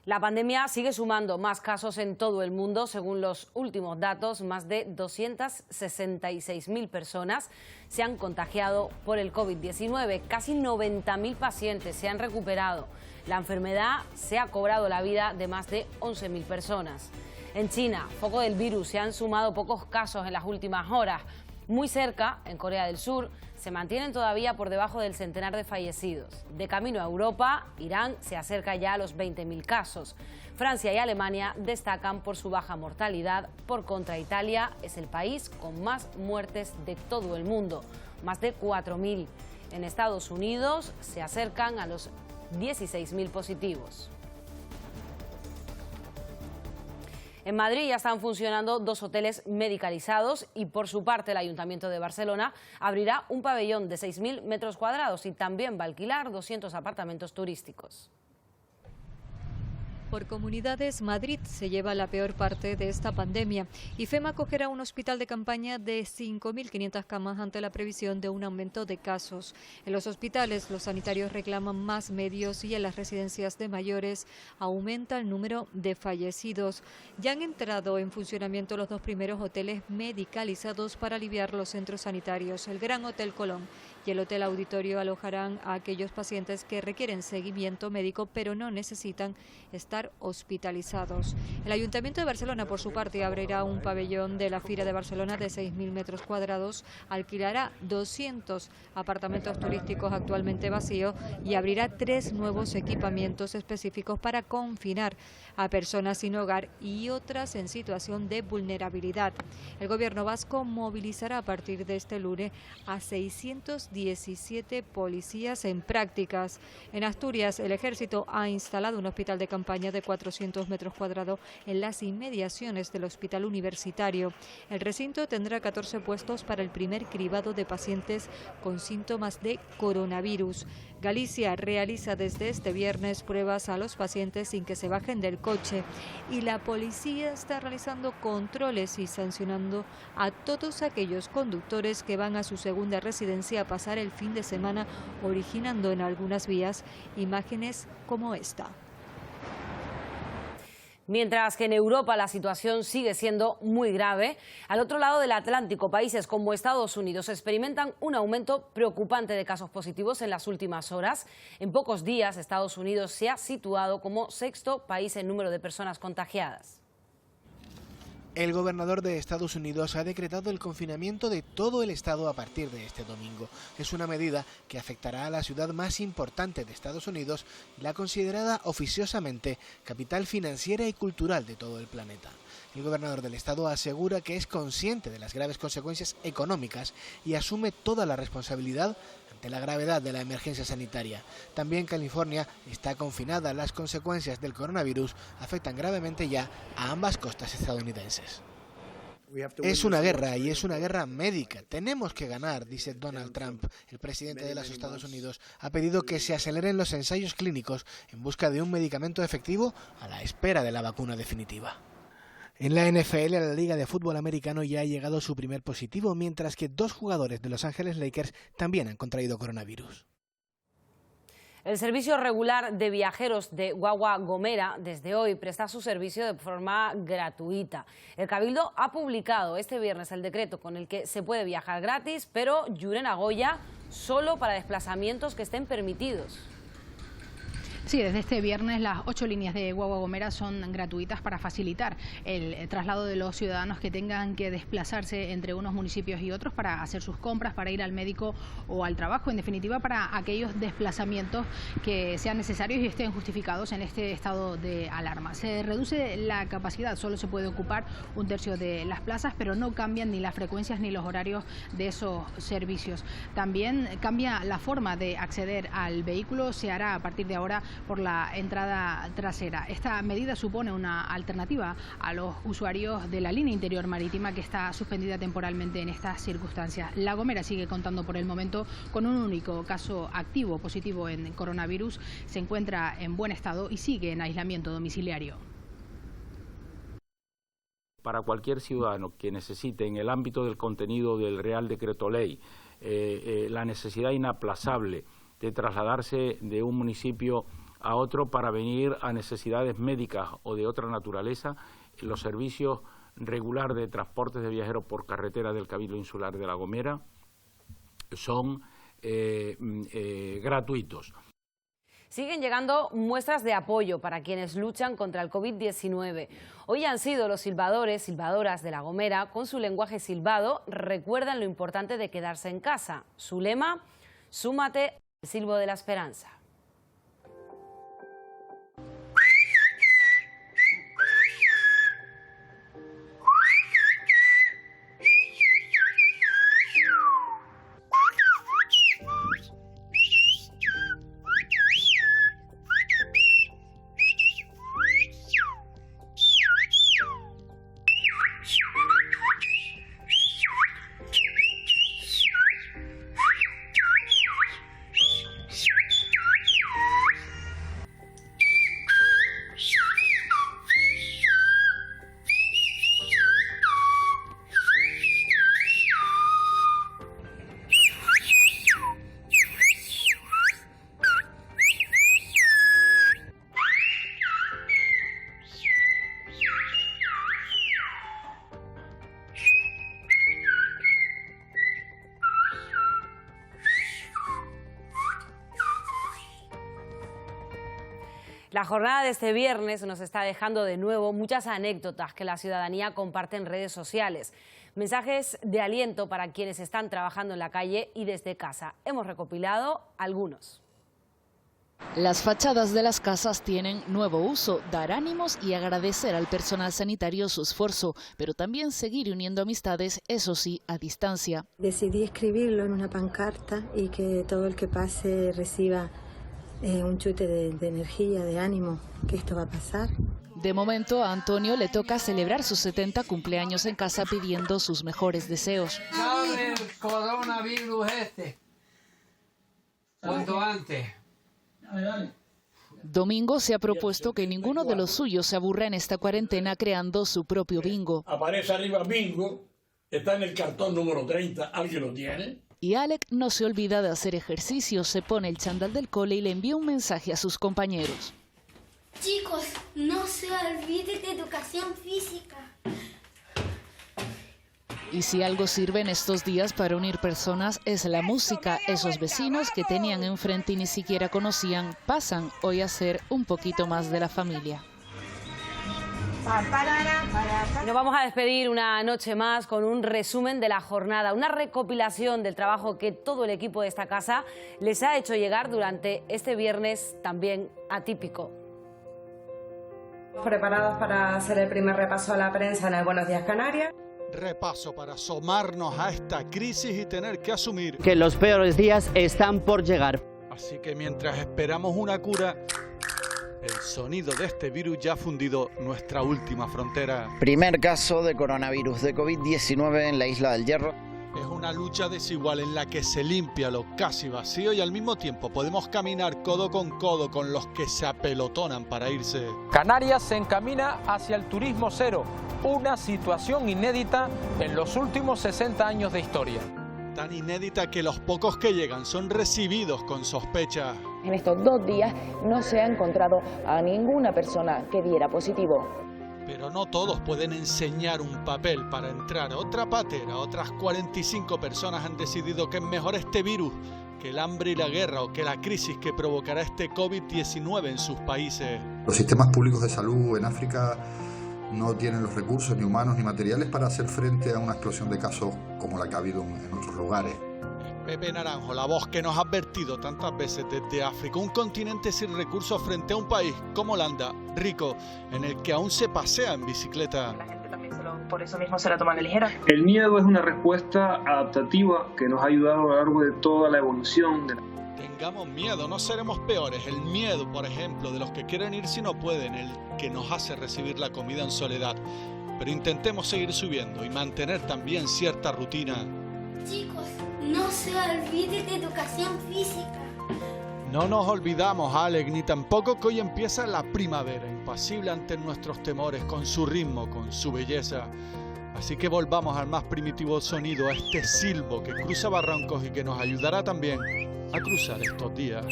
La pandemia sigue sumando más casos en todo el mundo. Según los últimos datos, más de 266.000 personas se han contagiado por el COVID-19. Casi 90.000 pacientes se han recuperado. La enfermedad se ha cobrado la vida de más de 11.000 personas. En China, foco del virus, se han sumado pocos casos en las últimas horas. Muy cerca, en Corea del Sur, se mantienen todavía por debajo del centenar de fallecidos. De camino a Europa, Irán se acerca ya a los 20.000 casos. Francia y Alemania destacan por su baja mortalidad. Por contra, Italia es el país con más muertes de todo el mundo, más de 4.000. En Estados Unidos se acercan a los 16.000 positivos. En Madrid ya están funcionando 2 hoteles medicalizados y por su parte el Ayuntamiento de Barcelona abrirá un pabellón de 6.000 metros cuadrados y también va a alquilar 200 apartamentos turísticos. Por comunidades, Madrid se lleva la peor parte de esta pandemia. IFEMA acogerá un hospital de campaña de 5.500 camas ante la previsión de un aumento de casos. En los hospitales, los sanitarios reclaman más medios y en las residencias de mayores aumenta el número de fallecidos. Ya han entrado en funcionamiento los 2 primeros hoteles medicalizados para aliviar los centros sanitarios. El Gran Hotel Colón y el Hotel Auditorio alojarán a aquellos pacientes que requieren seguimiento médico pero no necesitan estar hospitalizados. El Ayuntamiento de Barcelona, por su parte, abrirá un pabellón de la Fira de Barcelona de 6.000 metros cuadrados, alquilará 200 apartamentos turísticos actualmente vacíos y abrirá 3 nuevos equipamientos específicos para confinar a personas sin hogar y otras en situación de vulnerabilidad. El Gobierno vasco movilizará a partir de este lunes a 610 17 policías en prácticas. En Asturias, el Ejército ha instalado un hospital de campaña de 400 metros cuadrados en las inmediaciones del Hospital Universitario. El recinto tendrá 14 puestos para el primer cribado de pacientes con síntomas de coronavirus. Galicia realiza desde este viernes pruebas a los pacientes sin que se bajen del coche y la policía está realizando controles y sancionando a todos aquellos conductores que van a su segunda residencia a pasar el fin de semana, originando en algunas vías imágenes como esta. Mientras que en Europa la situación sigue siendo muy grave, al otro lado del Atlántico, países como Estados Unidos experimentan un aumento preocupante de casos positivos en las últimas horas. En pocos días, Estados Unidos se ha situado como sexto país en número de personas contagiadas. El gobernador de Estados Unidos ha decretado el confinamiento de todo el estado a partir de este domingo. Es una medida que afectará a la ciudad más importante de Estados Unidos y la considerada oficiosamente capital financiera y cultural de todo el planeta. El gobernador del estado asegura que es consciente de las graves consecuencias económicas y asume toda la responsabilidad ante la gravedad de la emergencia sanitaria. También California está confinada. Las consecuencias del coronavirus afectan gravemente ya a ambas costas estadounidenses. Es una guerra y es una guerra médica. Tenemos que ganar, dice Donald Trump. El presidente de los Estados Unidos ha pedido que se aceleren los ensayos clínicos en busca de un medicamento efectivo a la espera de la vacuna definitiva. En la NFL, la Liga de Fútbol Americano ya ha llegado su primer positivo, mientras que 2 jugadores de Los Ángeles Lakers también han contraído coronavirus. El servicio regular de viajeros de Guagua Gomera desde hoy presta su servicio de forma gratuita. El Cabildo ha publicado este viernes el decreto con el que se puede viajar gratis, pero Julen Agoya solo para desplazamientos que estén permitidos. Sí, desde este viernes las 8 líneas de Guagua Gomera son gratuitas para facilitar el traslado de los ciudadanos que tengan que desplazarse entre unos municipios y otros para hacer sus compras, para ir al médico o al trabajo, en definitiva para aquellos desplazamientos que sean necesarios y estén justificados en este estado de alarma. Se reduce la capacidad, solo se puede ocupar 1/3 de las plazas, pero no cambian ni las frecuencias ni los horarios de esos servicios. También cambia la forma de acceder al vehículo, se hará a partir de ahora por la entrada trasera. Esta medida supone una alternativa a los usuarios de la línea interior marítima que está suspendida temporalmente en estas circunstancias. La Gomera sigue contando por el momento con un único caso activo positivo en coronavirus, se encuentra en buen estado y sigue en aislamiento domiciliario. Para cualquier ciudadano que necesite, en el ámbito del contenido del Real Decreto Ley, la necesidad inaplazable de trasladarse de un municipio a otro para venir a necesidades médicas o de otra naturaleza, los servicios regular de transportes de viajeros por carretera del Cabildo Insular de La Gomera son gratuitos. Siguen llegando muestras de apoyo para quienes luchan contra el COVID-19. Hoy han sido los silbadores, silbadoras de La Gomera, con su lenguaje silbado, recuerdan lo importante de quedarse en casa. Su lema, súmate al silbo de la esperanza. La jornada de este viernes nos está dejando de nuevo muchas anécdotas que la ciudadanía comparte en redes sociales. Mensajes de aliento para quienes están trabajando en la calle y desde casa. Hemos recopilado algunos. Las fachadas de las casas tienen nuevo uso, dar ánimos y agradecer al personal sanitario su esfuerzo, pero también seguir uniendo amistades, eso sí, a distancia. Decidí escribirlo en una pancarta y que todo el que pase reciba un chute de energía, de ánimo, que esto va a pasar. De momento, a Antonio le toca celebrar sus 70 cumpleaños en casa pidiendo sus mejores deseos. ¡Dale el coronavirus este! Cuanto antes. Domingo se ha propuesto que ninguno de los suyos se aburra en esta cuarentena creando su propio bingo. Aparece arriba bingo, está en el cartón número 30, ¿alguien lo tiene? Y Alec no se olvida de hacer ejercicio, se pone el chándal del cole y le envía un mensaje a sus compañeros. Chicos, no se olviden de educación física. Y si algo sirve en estos días para unir personas es la música. Esos vecinos que tenían enfrente y ni siquiera conocían, pasan hoy a ser un poquito más de la familia. Nos vamos a despedir una noche más con un resumen de la jornada, una recopilación del trabajo que todo el equipo de esta casa les ha hecho llegar durante este viernes también atípico. Preparados para hacer el primer repaso a la prensa en el Buenos Días Canarias. Repaso para asomarnos a esta crisis y tener que asumir que los peores días están por llegar. Así que mientras esperamos una cura, el sonido de este virus ya ha fundido nuestra última frontera. Primer caso de coronavirus de COVID-19 en la isla del Hierro. Es una lucha desigual en la que se limpia lo casi vacío y al mismo tiempo podemos caminar codo con los que se apelotonan para irse. Canarias se encamina hacia el turismo cero, una situación inédita en los últimos 60 años de historia. Tan inédita que los pocos que llegan son recibidos con sospecha. En estos 2 días no se ha encontrado a ninguna persona que diera positivo. Pero no todos pueden enseñar un papel para entrar. Otra patera, otras 45 personas han decidido que es mejor este virus que el hambre y la guerra o que la crisis que provocará este COVID-19 en sus países. Los sistemas públicos de salud en África no tienen los recursos ni humanos ni materiales para hacer frente a una explosión de casos como la que ha habido en otros lugares. Pepe Naranjo, la voz que nos ha advertido tantas veces desde África, un continente sin recursos frente a un país como Holanda, rico, en el que aún se pasea en bicicleta. La gente también por eso mismo se la toma a la ligera. El miedo es una respuesta adaptativa que nos ha ayudado a lo largo de toda la evolución. Tengamos miedo, no seremos peores. El miedo, por ejemplo, de los que quieren ir si no pueden, el que nos hace recibir la comida en soledad. Pero intentemos seguir subiendo y mantener también cierta rutina. Chicos, no se olviden de educación física. No nos olvidamos, Alec, ni tampoco que hoy empieza la primavera, impasible ante nuestros temores, con su ritmo, con su belleza. Así que volvamos al más primitivo sonido, a este silbo que cruza barrancos y que nos ayudará también a cruzar estos días.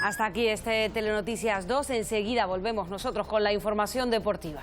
Hasta aquí este Telenoticias 2. Enseguida volvemos nosotros con la información deportiva.